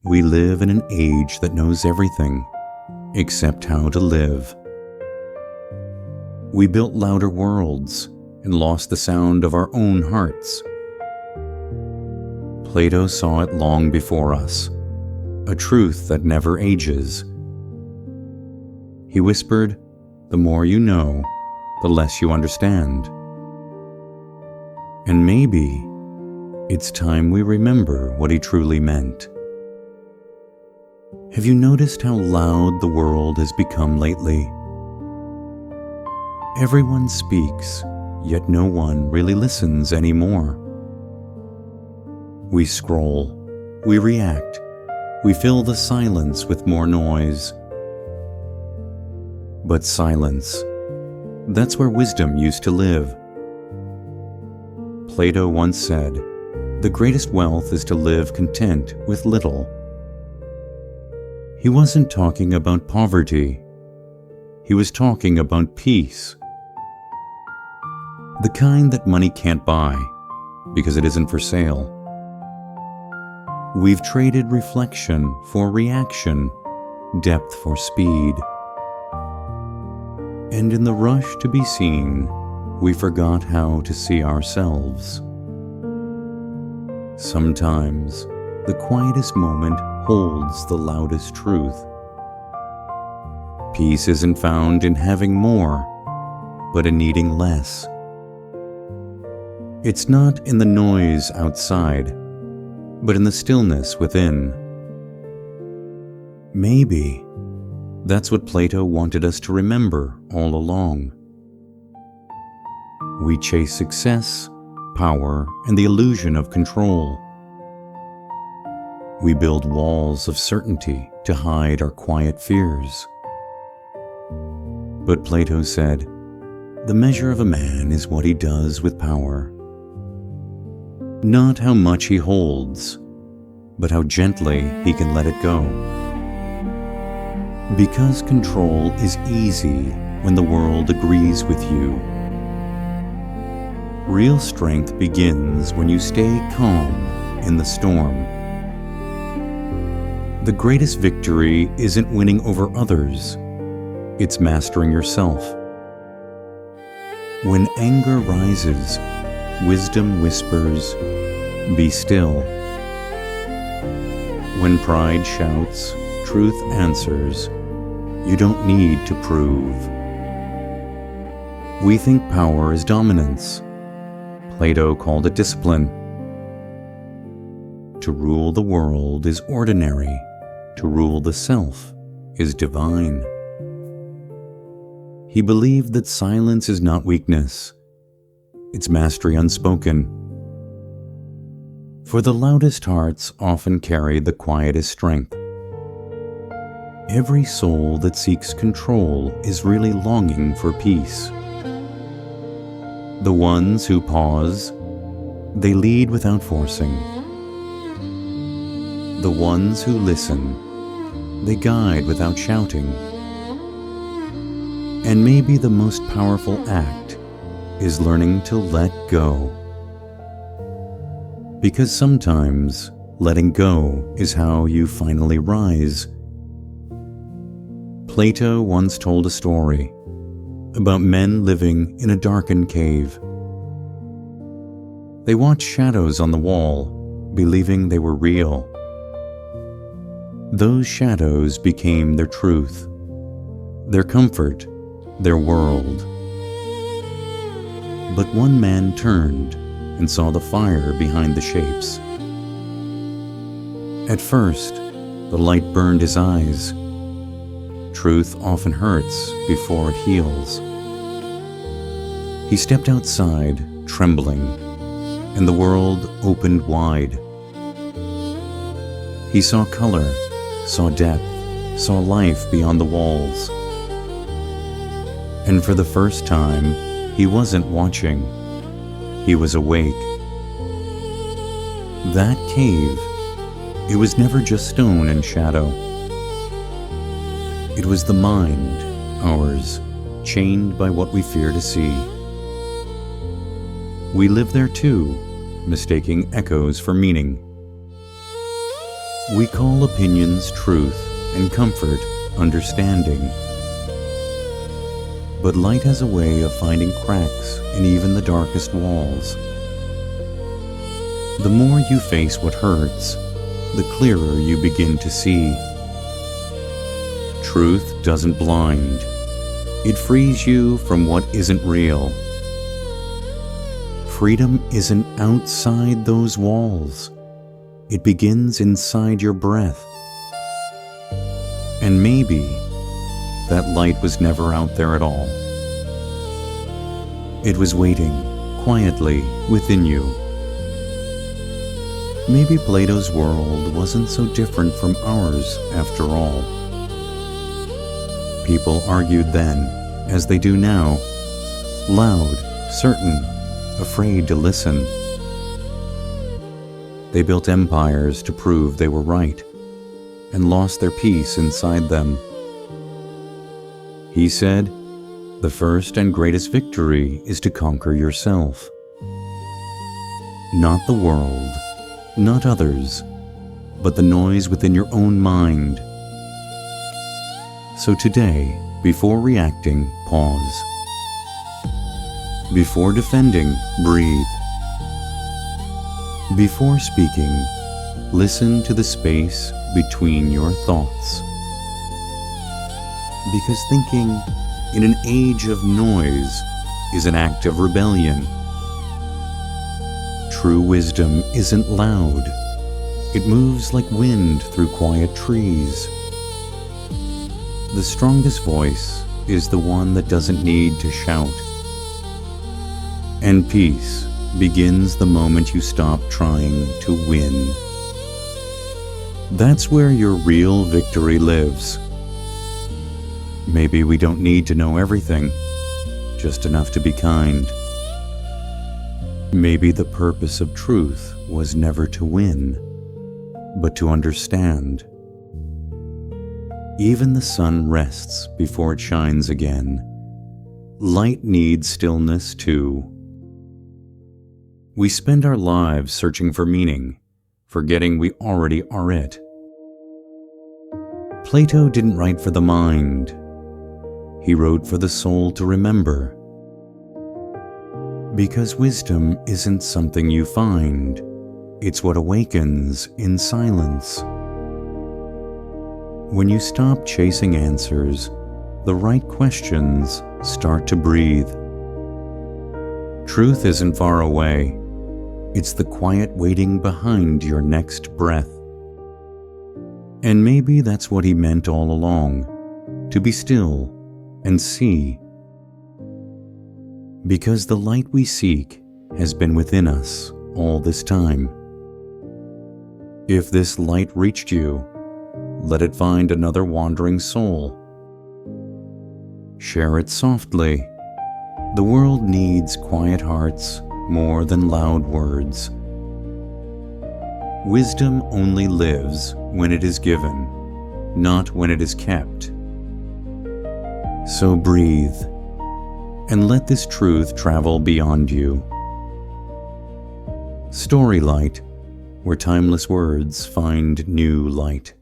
We live in an age that knows everything except how to live. We built louder worlds and lost the sound of our own hearts. Plato saw it long before us, a truth that never ages. He whispered, "The more you know, the less you understand." And maybe it's time we remember what he truly meant. Have you noticed how loud the world has become lately? Everyone speaks, yet no one really listens anymore. We scroll, we react, we fill the silence with more noise. But silence, that's where wisdom used to live. Plato once said, "The greatest wealth is to live content with little." He wasn't talking about poverty. He was talking about peace. The kind that money can't buy, because it isn't for sale. We've traded reflection for reaction, depth for speed. And in the rush to be seen, we forgot how to see ourselves. Sometimes, the quietest moment holds the loudest truth. Peace isn't found in having more, but in needing less. It's not in the noise outside, but in the stillness within. Maybe that's what Plato wanted us to remember all along. We chase success, power, and the illusion of control. We build walls of certainty to hide our quiet fears. But Plato said, "The measure of a man is what he does with power. Not how much he holds, but how gently he can let it go." Because control is easy when the world agrees with you. Real strength begins when you stay calm in the storm. The greatest victory isn't winning over others, it's mastering yourself. When anger rises, wisdom whispers, "Be still." When pride shouts, truth answers, "You don't need to prove." We think power is dominance. Plato called it discipline. To rule the world is ordinary. To rule the self is divine. He believed that silence is not weakness. It's mastery unspoken. For the loudest hearts often carry the quietest strength. Every soul that seeks control is really longing for peace. The ones who pause, they lead without forcing. The ones who listen, they guide without shouting. And maybe the most powerful act is learning to let go. Because sometimes letting go is how you finally rise. Plato once told a story about men living in a darkened cave. They watched shadows on the wall, believing they were real. Those shadows became their truth, their comfort, their world. But one man turned and saw the fire behind the shapes. At first, the light burned his eyes. Truth often hurts before it heals. He stepped outside, trembling, and the world opened wide. He saw color, saw depth, saw life beyond the walls. And for the first time, he wasn't watching. He was awake. That cave, it was never just stone and shadow. It was the mind, ours, chained by what we fear to see. We live there too, mistaking echoes for meaning. We call opinions truth and comfort understanding. But light has a way of finding cracks in even the darkest walls. The more you face what hurts, the clearer you begin to see. Truth doesn't blind. It frees you from what isn't real. Freedom isn't outside those walls. It begins inside your breath. And maybe that light was never out there at all. It was waiting quietly within you. Maybe Plato's world wasn't so different from ours after all. People argued then, as they do now, loud, certain, afraid to listen. They built empires to prove they were right, and lost their peace inside them. He said, "The first and greatest victory is to conquer yourself. Not the world, not others, but the noise within your own mind." So today, before reacting, pause. Before defending, breathe. Before speaking, listen to the space between your thoughts. Because thinking in an age of noise is an act of rebellion. True wisdom isn't loud. It moves like wind through quiet trees. The strongest voice is the one that doesn't need to shout. And peace begins the moment you stop trying to win. That's where your real victory lives. Maybe we don't need to know everything, just enough to be kind. Maybe the purpose of truth was never to win, but to understand. Even the sun rests before it shines again. Light needs stillness too. We spend our lives searching for meaning, forgetting we already are it. Plato didn't write for the mind. He wrote for the soul to remember. Because wisdom isn't something you find, it's what awakens in silence. When you stop chasing answers, the right questions start to breathe. Truth isn't far away. It's the quiet waiting behind your next breath. And maybe that's what he meant all along, to be still and see. Because the light we seek has been within us all this time. If this light reached you, let it find another wandering soul. Share it softly. The world needs quiet hearts more than loud words. Wisdom only lives when it is given, not when it is kept. So breathe, and let this truth travel beyond you. Story Light, where timeless words find new light.